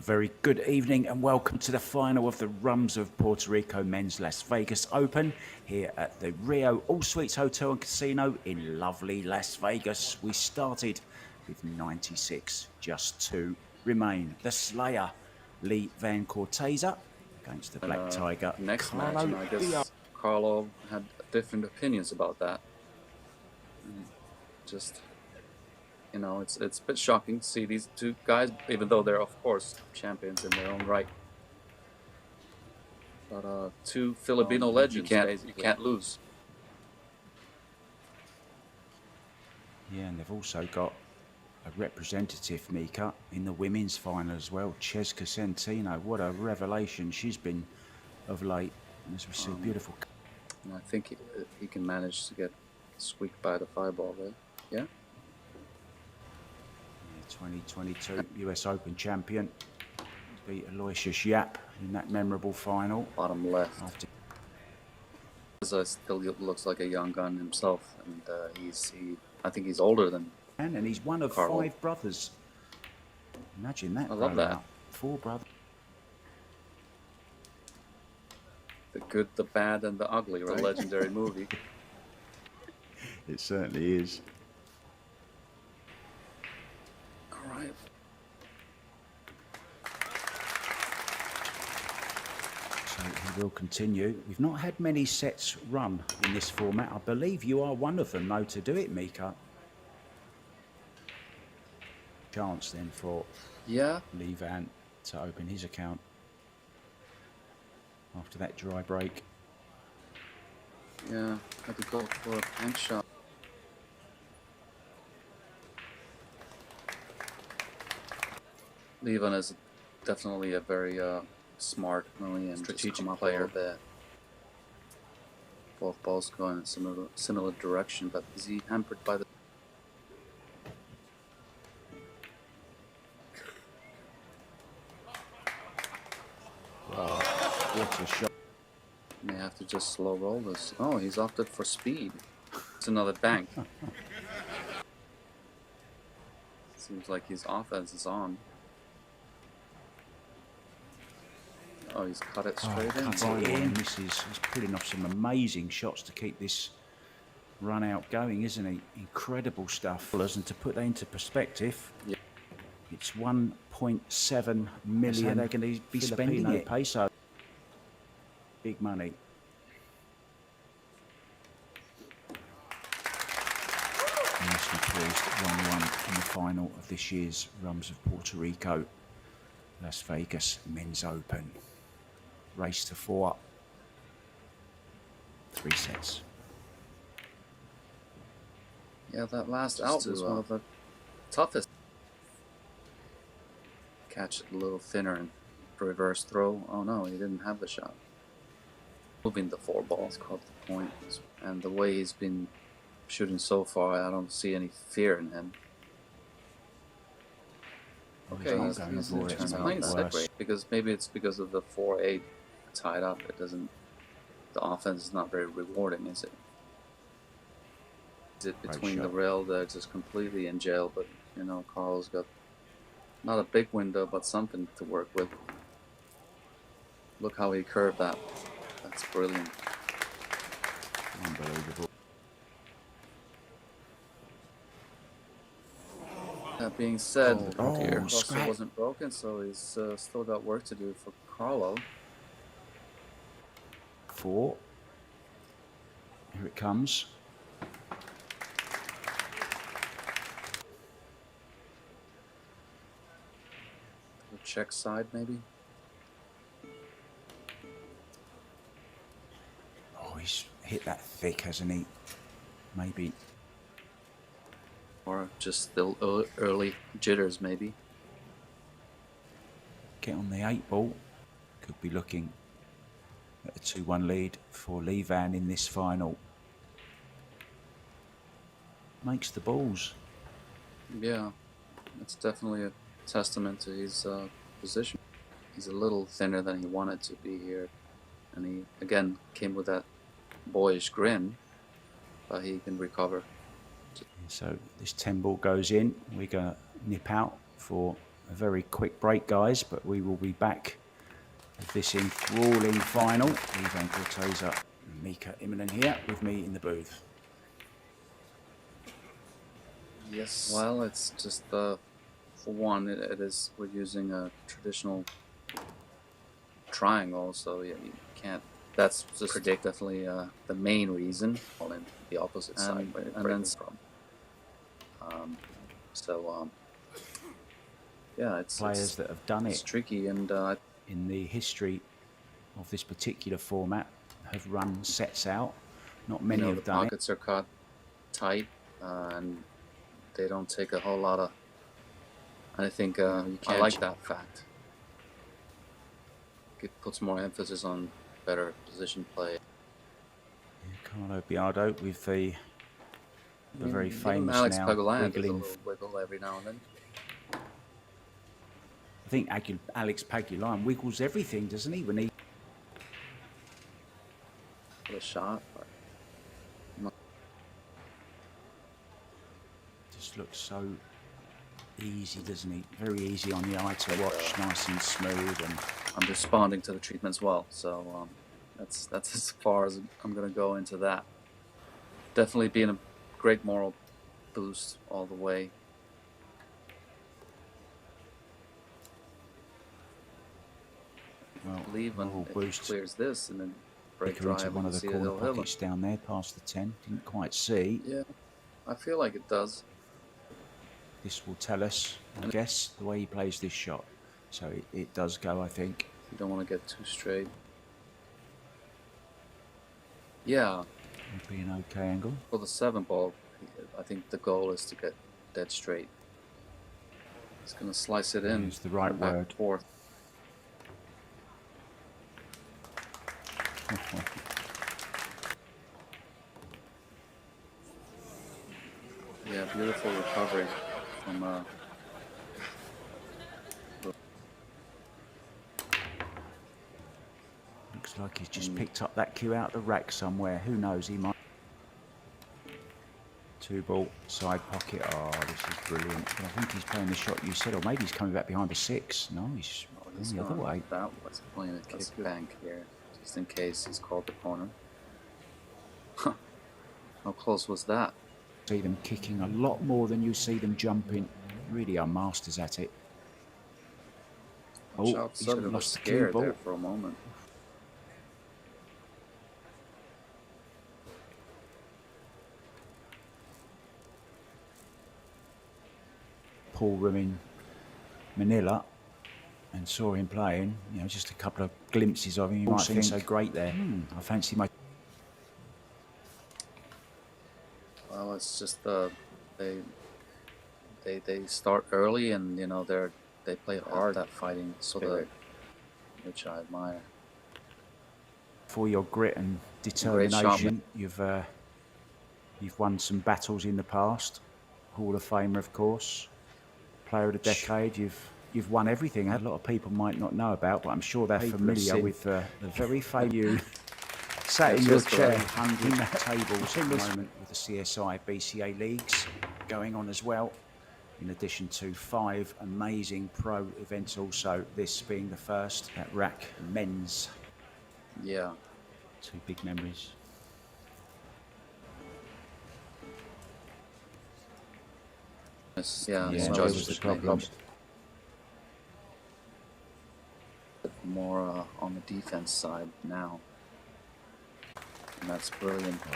A very good evening and welcome to the final of the Rums of Puerto Rico Men's Las Vegas Open here at the Rio All Suites Hotel and Casino in lovely Las Vegas. We started with 96, just two remain. The Slayer, Lee Van Corteza, against the Black Tiger, next match, Carlo and I guess Biado. Carlo had different opinions about that. Just, you know, it's a bit shocking to see these two guys, even though they're of course champions in their own right. But two Filipino legends, you can't lose. Yeah, and they've also got a representative, Mika, in the women's final as well. Cheska Centino, what a revelation she's been of late. And as we see, beautiful. And I think he can manage to get squeaked by the fireball there. Yeah. 2022 US Open champion. Beat Aloysius Yap in that memorable final. Bottom left. Corteza still looks like a young gun himself, and I think he's older than. And he's one of Carlo. 5 brothers. Imagine that. I love that. Out. 4 brothers. The Good, the Bad, and the Ugly, right? A legendary movie. It certainly is. All right. So he will continue. We've not had many sets run in this format. I believe you are one of them, though, to do it, Mika. Chance then for Lee Van to open his account after that dry break. Yeah, had to go for a bank shot. Lee Van is definitely a very smart and strategic player. There. Both balls go in a similar direction, but is he hampered by the? What a shot. May have to just slow roll this. Oh, he's opted for speed. It's another bank. Seems like his offense is on. Oh, he's cut it straight in. Cut it in. He's putting off some amazing shots to keep this run out going, isn't he? Incredible stuff. And to put that into perspective, it's 1.7 million they're going to be spending it. Peso. Big money. Nicely poised 1-1 in the final of this year's Rums of Puerto Rico Las Vegas Men's Open. Race to 4. 3 sets. Yeah, that last out was one of the toughest. Catch it a little thinner and reverse throw. Oh no, he didn't have the shot. Moving the 4 balls caught the point, and the way he's been shooting so far, I don't see any fear in him. Okay, he's playing set rate because maybe it's because of the 4-8 tied up. It doesn't. The offense is not very rewarding, is it? Is it between the rail that's just completely in jail? But you know, Carl's got not a big window, but something to work with. Look how he curved that. That's brilliant. Unbelievable. That being said, the cluster wasn't broken, so he's still got work to do for Carlo. 4. Here it comes. The check side, maybe. Oh, he's hit that thick, hasn't he? Maybe. Or just still early jitters, maybe. Get on the 8 ball. Could be looking at a 2-1 lead for Lee Van in this final. Makes the balls. Yeah, it's definitely a testament to his position. He's a little thinner than he wanted to be here. And he, again, came with that boyish grin, but he can recover. So this 10 ball goes in. We're going to nip out for a very quick break, guys, but we will be back with this enthralling final. Ivan Corteza and Mika Immonen here with me in the booth. Yes. Well, it's just for one, we're using a traditional triangle, so yeah, you can't. That's just definitely the main reason. Well, in the opposite side, where you're breaking from. Yeah, Players that have done it's it tricky, and in the history of this particular format have run sets out. Not many have done it. The pockets are caught tight, and they don't take a whole lot of. I think you can't. I like that fact. It puts more emphasis on better position play. Carlo Biado with the very famous Alex now Pagulayan wiggling. Does a little wiggle every now and then. I think Alex Pagulayan wiggles everything, doesn't he? When he a shot. Just looks so easy, doesn't he? Very easy on the eye to watch, nice and smooth. And I'm responding to the treatments well, so that's as far as I'm going to go into that. Definitely being a great moral boost all the way. Well, I believe when it clears this and then break drive into one of the corner pockets down there past the 10. Didn't quite see. Yeah, I feel like it does. This will tell us, I guess, the way he plays this shot. So it does go, I think. You don't want to get too straight. Yeah. Would be an okay angle. For the 7 ball, I think the goal is to get dead straight. He's going to slice it in. Use the right word. Forth. Yeah, beautiful recovery from looks like he's just picked up that cue out of the rack somewhere. Who knows, he might. 2 ball, side pocket. Oh, this is brilliant. But I think he's playing the shot you said, or maybe he's coming back behind the 6. No, he's going the other way. That was playing a kick bank here, just in case he's called the corner. How close was that? See them kicking a lot more than you see them jumping. Really are masters at it. Oh, he's lost the cue there for a moment. Pool room in Manila and saw him playing. You know, just a couple of glimpses of him. You might think so great there. I fancy my. Well, it's just they start early, and you know they play hard at fighting spirit, which I admire. For your grit and determination, you've won some battles in the past. Hall of Famer, of course. Player of the decade. You've won everything. A lot of people might not know about, but I'm sure they're familiar with the very famous you. Sat in your chair, 100 tables at the moment with the CSI BCA leagues going on as well, in addition to 5 amazing pro events also, this being the first at RAC men's. Yeah. 2 big memories. Yeah, those are the problems. More on the defense side now. And that's brilliant. The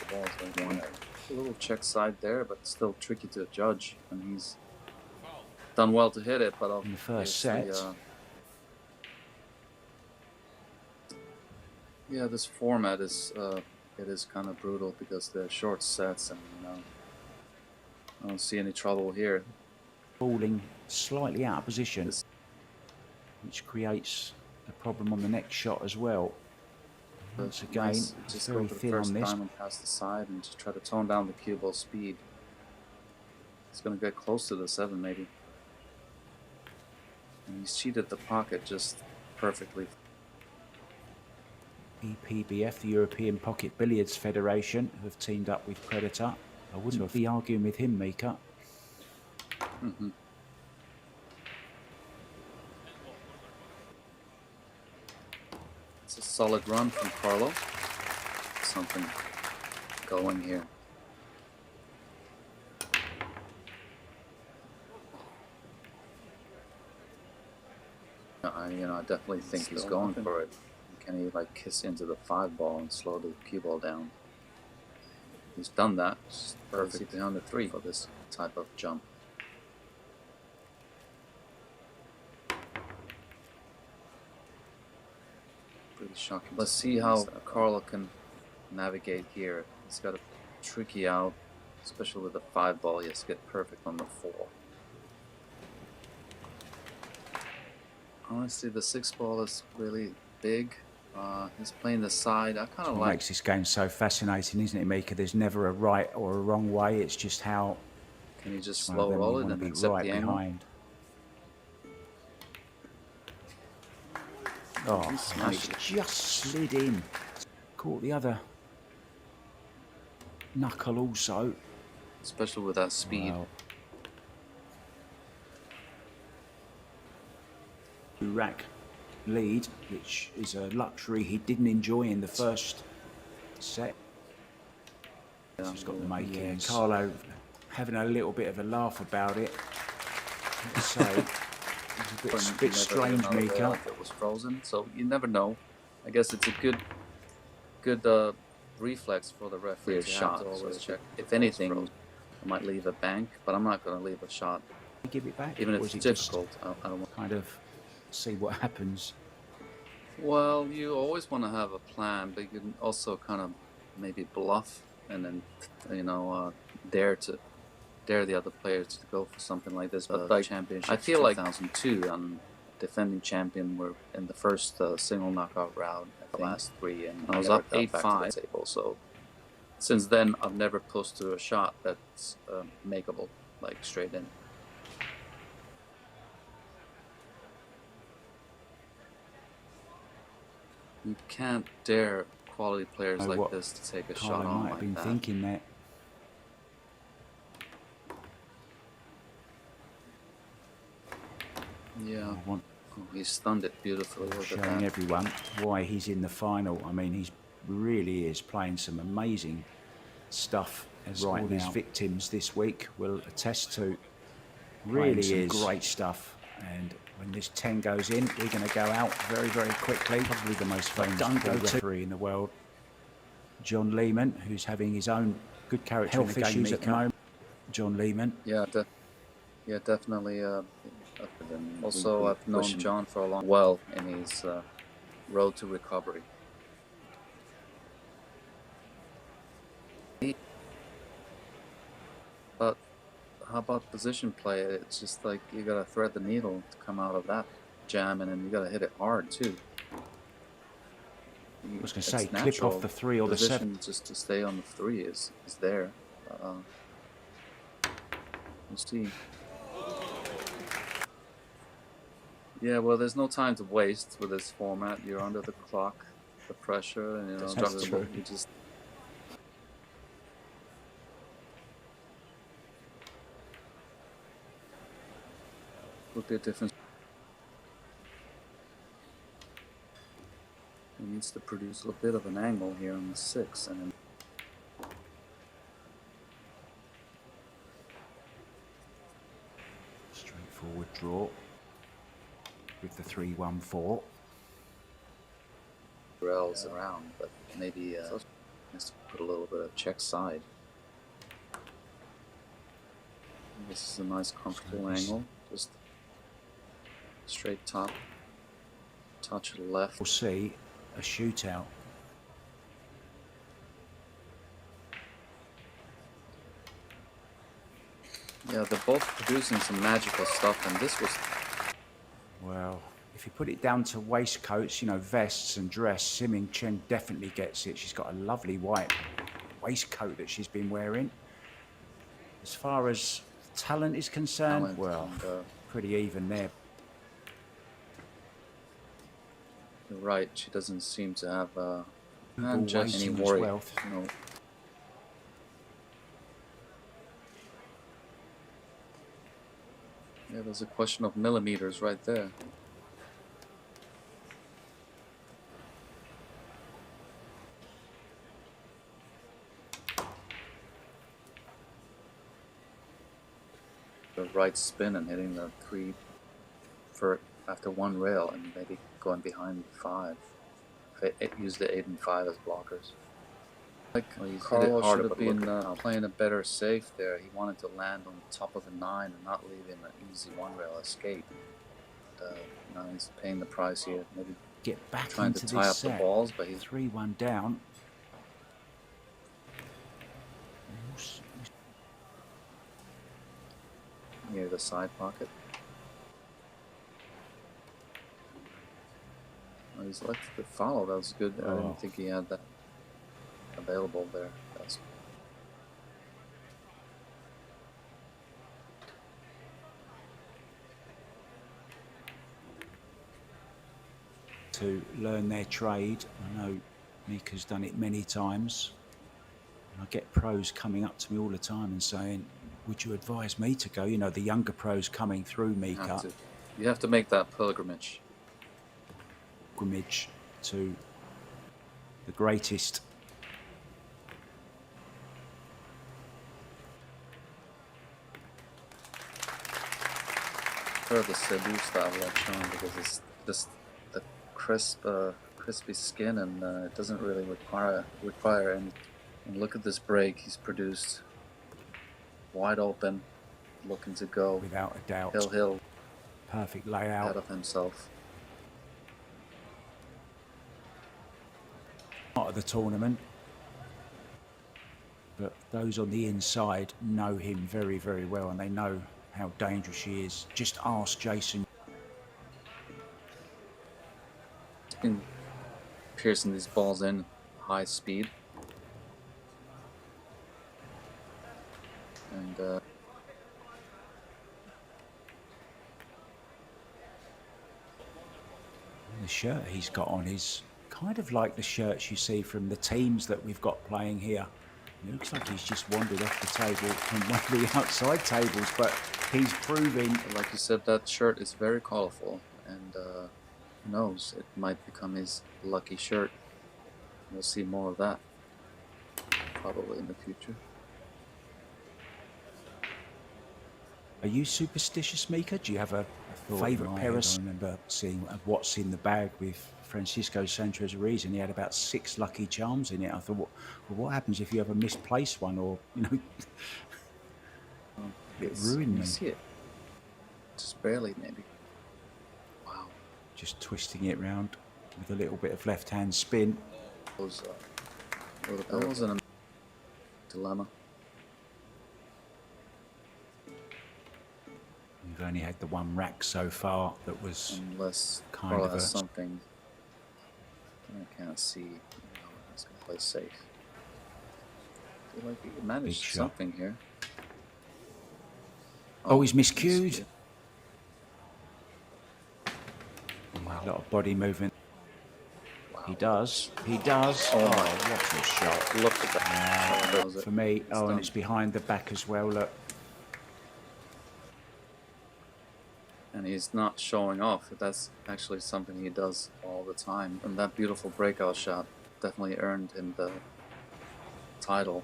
ball's like one. A little check side there, but still tricky to judge. And he's done well to hit it, but in the first set. Yeah, this format is it is kind of brutal because they're short sets, and you know, I don't see any trouble here. Falling slightly out of position, which creates a problem on the next shot as well. Once again, just very go for the thin first on this. diamond past the side and just try to tone down the cue ball speed. It's going to get close to the 7 maybe. And he's cheated the pocket just perfectly. EPBF, the European Pocket Billiards Federation, have teamed up with Predator. I wouldn't be arguing with him, Mika. It's a solid run from Carlo. Something going here. I definitely think he's going for it. Can he like kiss into the 5-ball and slow the cue ball down? He's done that. Just perfect behind the 3 for this type of jump. Pretty shocking. Let's see how Carlo can navigate here. He's got a tricky out, especially with the 5-ball. He has to get perfect on the 4. Honestly, the 6-ball is really big. He's playing the side. I kind of like. Makes this game so fascinating, isn't it, Mika? There's never a right or a wrong way. It's just how. Can you just slow roll it and accept right the angle? Behind. Oh, he's just slid in. Caught the other knuckle also. Especially with that speed. Wow. Rack lead, which is a luxury he didn't enjoy in the first set. Yeah, He's got the making. Carlo having a little bit of a laugh about it. Let's say it's a bit strange, Mika. It was frozen, so you never know. I guess it's a good reflex for the referee shot. Always check. If anything, I might leave a bank, but I'm not going to leave a shot. Give it back, even if it's difficult. I don't want kind of see what happens. Well, you always want to have a plan, but you can also kind of maybe bluff and then dare the other players to go for something like this. But like championship, I feel like 2002, defending champion, were in the first single knockout round at the last 3, and I was up 8-5. So since then, I've never posted a shot that's makeable, like straight in. You can't dare quality players like this to take a shot on like that. Might have been thinking that. Yeah. He stunned it beautifully. Showing everyone why he's in the final. I mean, he really is playing some amazing stuff, as all his victims this week will attest to. Really is great stuff. And when this 10 goes in, we're going to go out very, very quickly. Probably the most famous referee in the world, John Lehman, who's having his own good character health issues at the moment. John Lehman. Yeah, definitely. Also, I've known John for a long while in his road to recovery. But how about position play? It's just like you gotta thread the needle to come out of that jam, and then you gotta hit it hard too. I was gonna say, clip off the 3 or the 7. Just to stay on the 3 is there. We'll see. Yeah, well, there's no time to waste with this format. You're under the clock, the pressure, and That's true. You just. Would be a difference. He needs to produce a bit of an angle here on the 6, and then. Straightforward draw with the 3-1-4. Rails around, but maybe has to put a little bit of check side. This is a nice, comfortable angle. Just straight top, touch left. We'll see a shootout. Yeah, they're both producing some magical stuff, and this was. Well, if you put it down to waistcoats, vests and dress, Simming Chen definitely gets it. She's got a lovely white waistcoat that she's been wearing. As far as talent is concerned, pretty even there. You're right. She doesn't seem to have any worry. Yeah, there's a question of millimeters right there. right spin and hitting the 3 for after 1 rail and maybe going behind 5. Use the 8 and 5 as blockers. Like Carlo should have been playing a better safe there. He wanted to land on top of the 9 and not leave him an easy 1 rail escape. Now he's paying the price here. Maybe get back trying into to tie this up the balls, but he's 3-1 down. near the side pocket. Oh, he's left the follow. That was good. I didn't think he had that available there. That's to learn their trade. I know Mika's done it many times. I get pros coming up to me all the time and saying, would you advise me to go? You know, the younger pros coming through Mika. You have to make that pilgrimage. Pilgrimage to the greatest. I prefer the Cebu style electron because it's just the crispy skin and it doesn't really require any. And look at this break he's produced. Wide open, looking to go. Without a doubt. Hill. Perfect layout. Out of himself. Not of the tournament. But those on the inside know him very, very well and they know how dangerous he is. Just ask Jason. He's been piercing these balls in high speed. And the shirt he's got on is kind of like the shirts you see from the teams that we've got playing here. It looks like he's just wandered off the table from one of the outside tables, but he's proving... Like you said, that shirt is very colorful, and who knows, it might become his lucky shirt. We'll see more of that, probably in the future. Are you superstitious, Mika? Do you have a favourite pair of... I remember seeing what's in the bag with Francisco Sanchez-Ruiz, and he had about 6 lucky charms in it. I thought, well, what happens if you ever misplace one, or, you know, it ruined me. See it. Just barely, maybe. Wow. Just twisting it round with a little bit of left-hand spin. That was a dilemma. We've only had the one rack so far that was unless kind of something I can't see. He's gonna play safe. I feel like he managed something here. Oh, he's miscued. Wow. A lot of body movement. Wow. He does. Oh, what a shot. Look at that. For me, and it's behind the back as well, look. And he's not showing off. That's actually something he does all the time. And that beautiful breakout shot definitely earned him the title.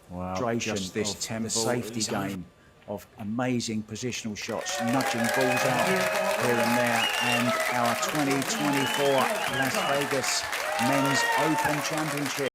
Wow, just this tempo, safety game of amazing positional shots, nudging balls out here and there. And our 2024 Las Vegas Men's Open Championship.